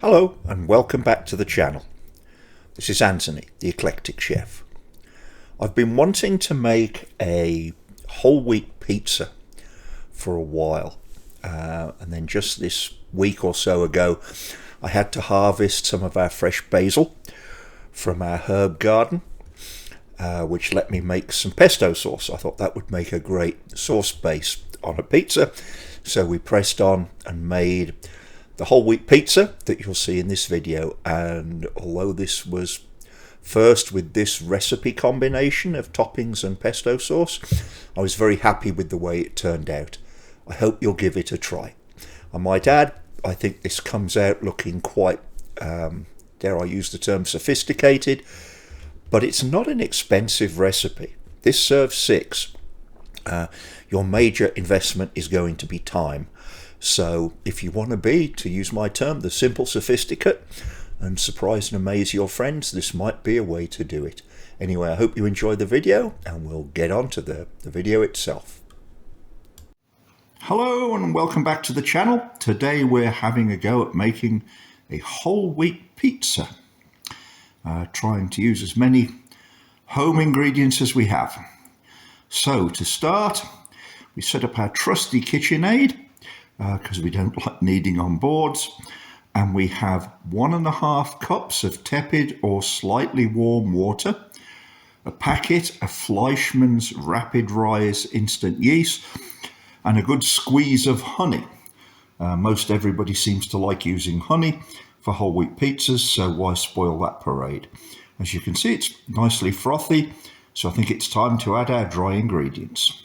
Hello and welcome back to the channel. This is Anthony, the Eclectic Chef. I've been wanting to make a whole wheat pizza for a while, and then just this week or so ago I had to harvest some of our fresh basil from our herb garden, which let me make some pesto sauce. I thought that would make a great sauce base on a pizza, so we pressed on and made the whole wheat pizza that you'll see in this video. And although this was first with this recipe combination of toppings and pesto sauce, I was very happy with the way it turned out. I hope you'll give it a try. I might add, I think this comes out looking quite, dare I use the term, sophisticated, but it's not an expensive recipe. This serves 6. Your major investment is going to be time. So if you want to be, to use my term, the simple sophisticate and surprise and amaze your friends, this might be a way to do it. Anyway, I hope you enjoy the video and we'll get on to the video itself. Hello and welcome back to the channel. Today we're having a go at making a whole wheat pizza. Trying to use as many home ingredients as we have. So to start, we set up our trusty KitchenAid, because we don't like kneading on boards, and we have 1.5 cups of tepid or slightly warm water, a packet of Fleischmann's rapid rise instant yeast, and a good squeeze of honey. Most everybody seems to like using honey for whole wheat pizzas, so why spoil that parade? As you can see, it's nicely frothy, so I think it's time to add our dry ingredients.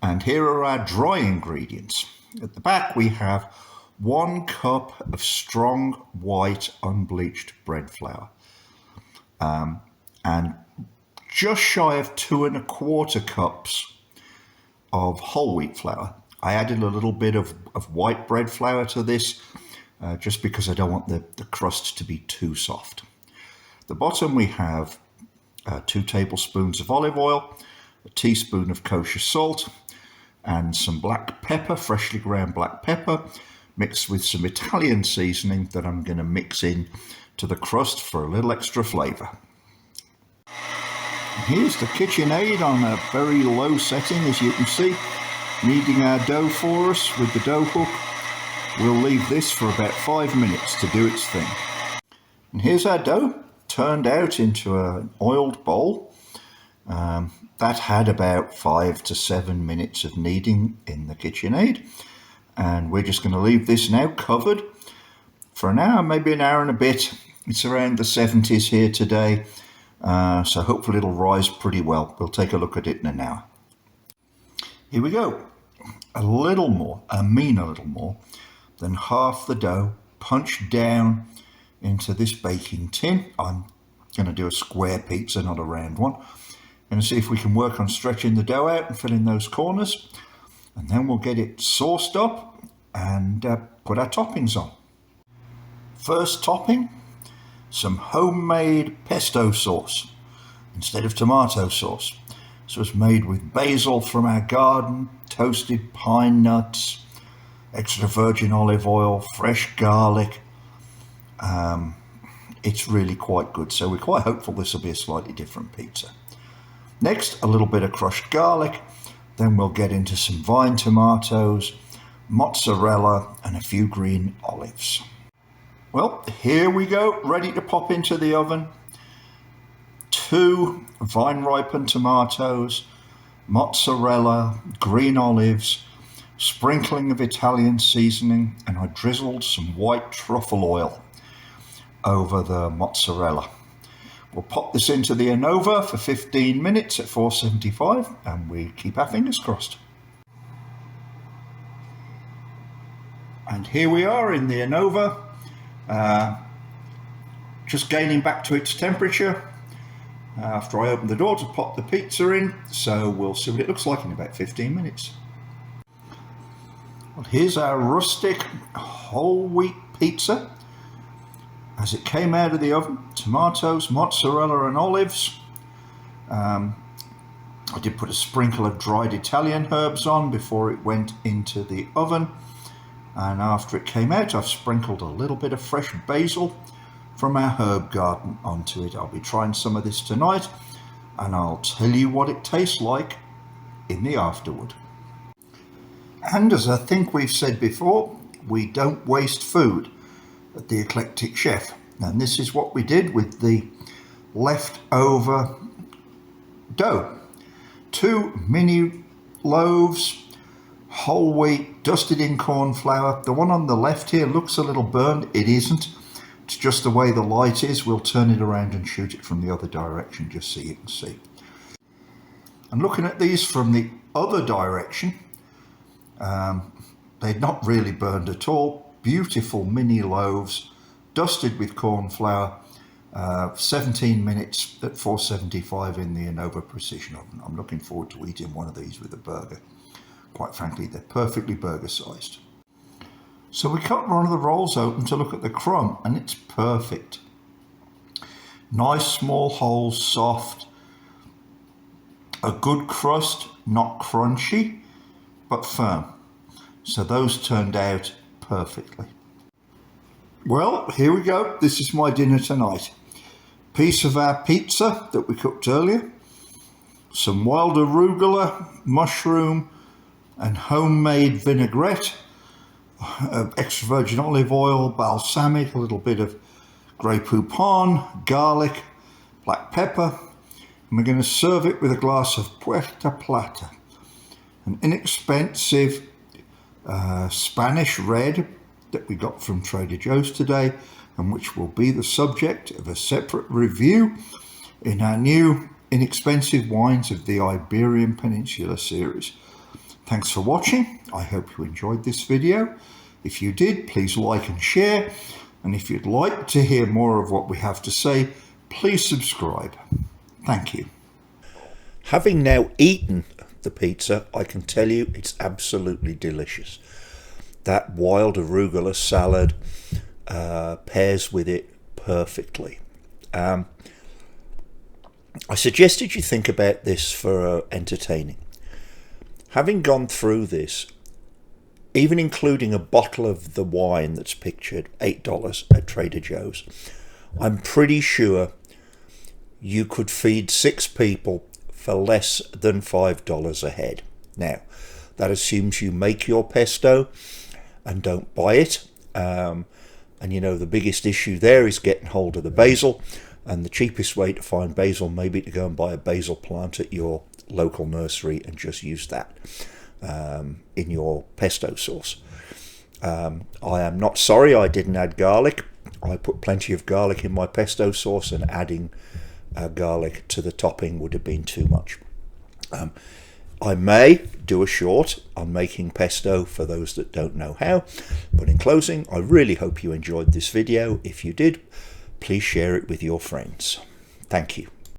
And here are our dry ingredients. At the back we have 1 cup of strong white unbleached bread flour, and just shy of 2.25 cups of whole wheat flour. I added a little bit of white bread flour to this, just because I don't want the crust to be too soft. At the bottom we have 2 tablespoons of olive oil, a teaspoon of kosher salt, and some black pepper, freshly ground black pepper, mixed with some Italian seasoning that I'm going to mix in to the crust for a little extra flavour. Here's the KitchenAid on a very low setting, as you can see, kneading our dough for us with the dough hook. We'll leave this for about 5 minutes to do its thing. And here's our dough turned out into an oiled bowl. That had about 5 to 7 minutes of kneading in the KitchenAid, and we're just going to leave this now covered for an hour, maybe an hour and a bit. It's around the 70s here today, so hopefully it'll rise pretty well. We'll take a look at it in an hour. Here we go. A little more than half the dough punched down into this baking tin. I'm going to do a square pizza, not a round one. Going to see if we can work on stretching the dough out and filling those corners, and then we'll get it sauced up and put our toppings on. First topping, some homemade pesto sauce instead of tomato sauce. This was made with basil from our garden, toasted pine nuts, extra virgin olive oil, fresh garlic. It's really quite good, so we're quite hopeful this will be a slightly different pizza. Next, a little bit of crushed garlic, then we'll get into some vine tomatoes, mozzarella, and a few green olives. Well, here we go, ready to pop into the oven. 2 vine-ripened tomatoes, mozzarella, green olives, sprinkling of Italian seasoning, and I drizzled some white truffle oil over the mozzarella. We'll pop this into the Anova for 15 minutes at 475, and we keep our fingers crossed. And here we are in the Anova, just gaining back to its temperature after I opened the door to pop the pizza in, so we'll see what it looks like in about 15 minutes. Well, here's our rustic whole wheat pizza. As it came out of the oven, tomatoes, mozzarella and olives. I did put a sprinkle of dried Italian herbs on before it went into the oven. And after it came out, I've sprinkled a little bit of fresh basil from our herb garden onto it. I'll be trying some of this tonight, and I'll tell you what it tastes like in the afterward. And as I think we've said before, we don't waste food at the Eclectic Chef. And this is what we did with the leftover dough. 2 mini loaves, whole wheat, dusted in corn flour. The one on the left here looks a little burned. It isn't. It's just the way the light is. We'll turn it around and shoot it from the other direction just so you can see. And looking at these from the other direction, they're not really burned at all. Beautiful mini loaves, dusted with corn flour, 17 minutes at 475 in the Innova Precision Oven. I'm looking forward to eating one of these with a burger. Quite frankly, they're perfectly burger sized. So we cut one of the rolls open to look at the crumb, and it's perfect. Nice small holes, soft, a good crust, not crunchy, but firm. So those turned out perfectly. Well, here we go. This is my dinner tonight. Piece of our pizza that we cooked earlier, some wild arugula, mushroom, and homemade vinaigrette, extra virgin olive oil, balsamic, a little bit of Grey Poupon, garlic, black pepper, and we're going to serve it with a glass of Puerto Plata, an inexpensive Spanish red that we got from Trader Joe's today, and which will be the subject of a separate review in our new inexpensive wines of the Iberian Peninsula series. Thanks for watching. I hope you enjoyed this video. If you did, please like and share. And if you'd like to hear more of what we have to say, please subscribe. Thank you. Having now eaten the pizza, I can tell you it's absolutely delicious. That wild arugula salad pairs with it perfectly. I suggested you think about this for entertaining. Having gone through this, even including a bottle of the wine that's pictured, $8 at Trader Joe's, I'm pretty sure you could feed 6 people for less than $5 a head. Now, that assumes you make your pesto and don't buy it. And you know, the biggest issue there is getting hold of the basil, and the cheapest way to find basil may be to go and buy a basil plant at your local nursery and just use that in your pesto sauce. I am not sorry I didn't add garlic. I put plenty of garlic in my pesto sauce, and adding garlic to the topping would have been too much. I may do a short on making pesto for those that don't know how, but in closing, I really hope you enjoyed this video. If you did, please share it with your friends. Thank you.